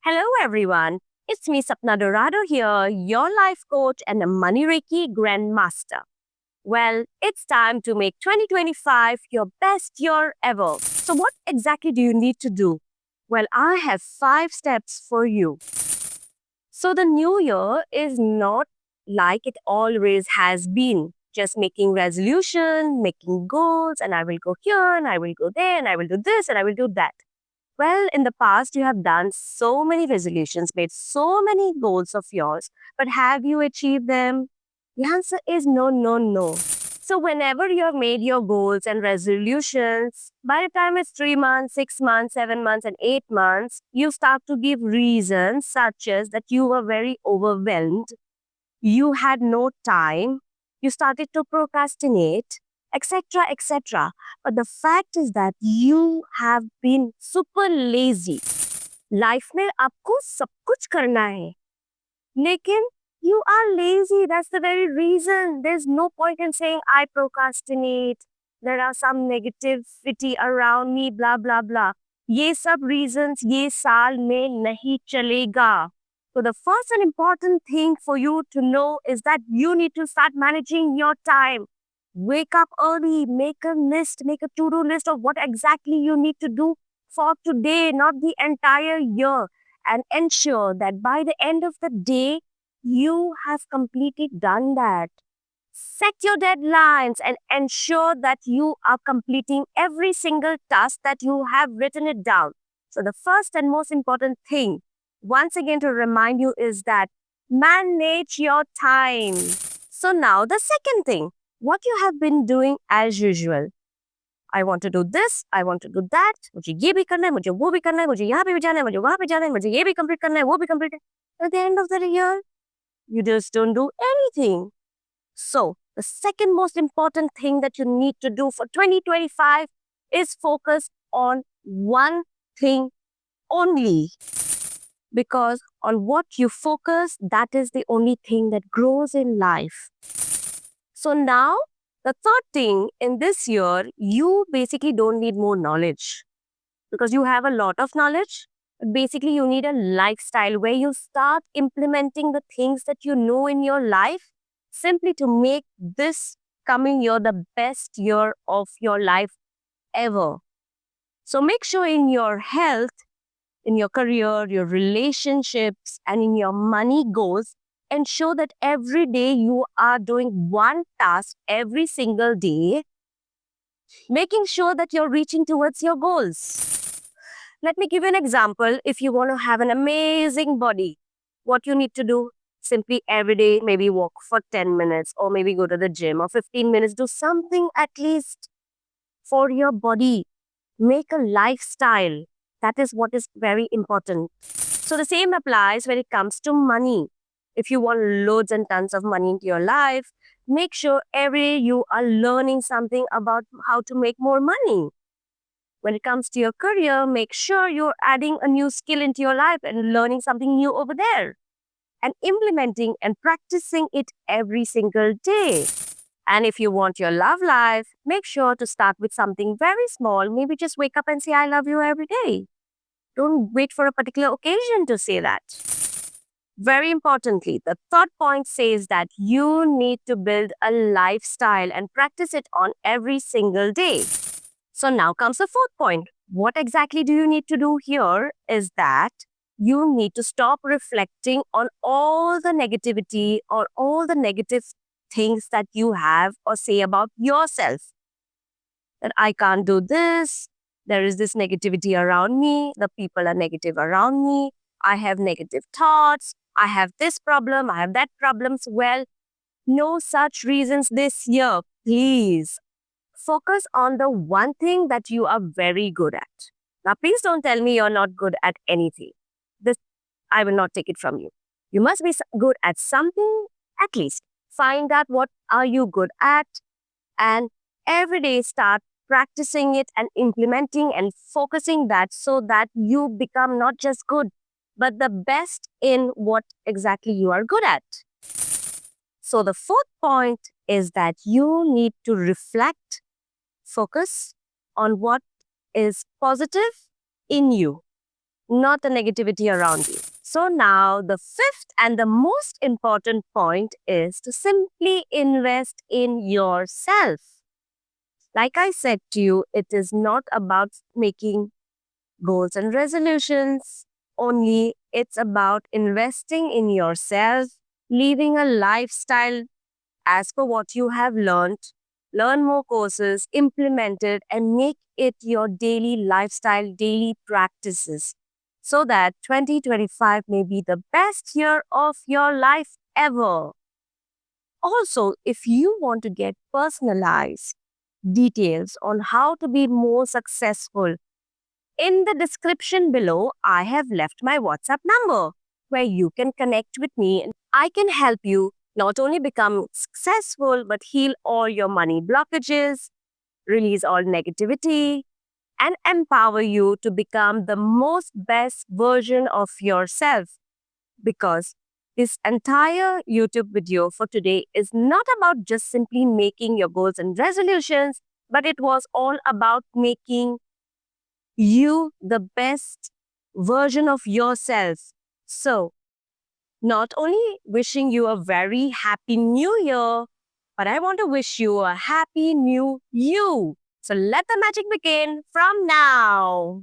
Hello, everyone. It's me, Sapna Dorado here, your life coach and a Money Reiki Grandmaster. Well, it's time to make 2025 your best year ever. So, what exactly do you need to do? Well, I have 5 steps for you. So, the new year is not like it always has been. Just making resolution, making goals, and I will go here, and I will go there, and I will do this, and I will do that. Well, in the past, you have done so many resolutions, made so many goals of yours, but have you achieved them? The answer is no, no, no. So, whenever you have made your goals and resolutions, by the time it's 3 months, 6 months, 7 months, and 8 months, you start to give reasons such as that you were very overwhelmed, you had no time, you started to procrastinate, etc., etc. But the fact is that you have been super lazy. Life में आपको सब कुछ करना है, लेकिन you are lazy. That's the very reason. There's no point in saying I procrastinate. There are some negativity around me, blah blah blah. ये सब reasons ये साल में नहीं चलेगा. So the first and important thing for you to know is that you need to start managing your time. Wake up early, make a list, make a to-do list of what exactly you need to do for today, not the entire year, and ensure that by the end of the day, you have completely done that. Set your deadlines and ensure that you are completing every single task that you have written it down. So, the first and most important thing, once again, to remind you is that manage your time. So, now the second thing, what you have been doing as usual. I want to do this, I want to do that, मुझे ये भी करना है, मुझे वो भी करना है, मुझे यहाँ पे भी जाना है, मुझे वहाँ पे जाना है, मुझे ये भी complete करना है, वो भी complete है. At the end of the year, you just don't do anything. So, the second most important thing that you need to do for 2025 is focus on one thing only. Because on what you focus, that is the only thing that grows in life. So, now the third thing in this year, you basically don't need more knowledge because you have a lot of knowledge. Basically, you need a lifestyle where you start implementing the things that you know in your life simply to make this coming year the best year of your life ever. So make sure in your health, in your career, your relationships, and in your money goals, ensure that every day you are doing one task every single day, making sure that you're reaching towards your goals. Let me give you an example. If you want to have an amazing body, what you need to do? Simply every day, maybe walk for 10 minutes or maybe go to the gym or 15 minutes. Do something at least for your body. Make a lifestyle. That is what is very important. So the same applies when it comes to money. If you want loads and tons of money into your life, make sure every day you are learning something about how to make more money. When it comes to your career, make sure you're adding a new skill into your life and learning something new over there and implementing and practicing it every single day. And if you want your love life, make sure to start with something very small. Maybe just wake up and say, I love you every day. Don't wait for a particular occasion to say that. Very importantly, the third point says that you need to build a lifestyle and practice it on every single day. So now comes the fourth point. What exactly do you need to do here is that you need to stop reflecting on all the negativity or all the negative things that you have or say about yourself. That I can't do this, there is this negativity around me, the people are negative around me, I have negative thoughts, I have this problem, I have that problems. Well, no such reasons this year, please. Focus on the one thing that you are very good at. Now, please don't tell me you're not good at anything. This, I will not take it from you. You must be good at something at least. Find out what are you good at and every day start practicing it and implementing and focusing that so that you become not just good, but the best in what exactly you are good at. So the fourth point is that you need to reflect, focus on what is positive in you. not the negativity around you. So now the fifth and the most important point is to simply invest in yourself. Like I said to you, it is not about making goals and resolutions only. It's about investing in yourself, living a lifestyle as per what you have learned, learn more courses, implement it, and make it your daily lifestyle, daily practices, so that 2025 may be the best year of your life ever. Also, if you want to get personalized details on how to be more successful, in the description below, I have left my WhatsApp number where you can connect with me and I can help you not only become successful but heal all your money blockages, release all negativity, and empower you to become the most best version of yourself. Because this entire YouTube video for today is not about just simply making your goals and resolutions, but it was all about making you the best version of yourself. So, not only wishing you a very happy new year, but I want to wish you a happy new you. So, let the magic begin from now.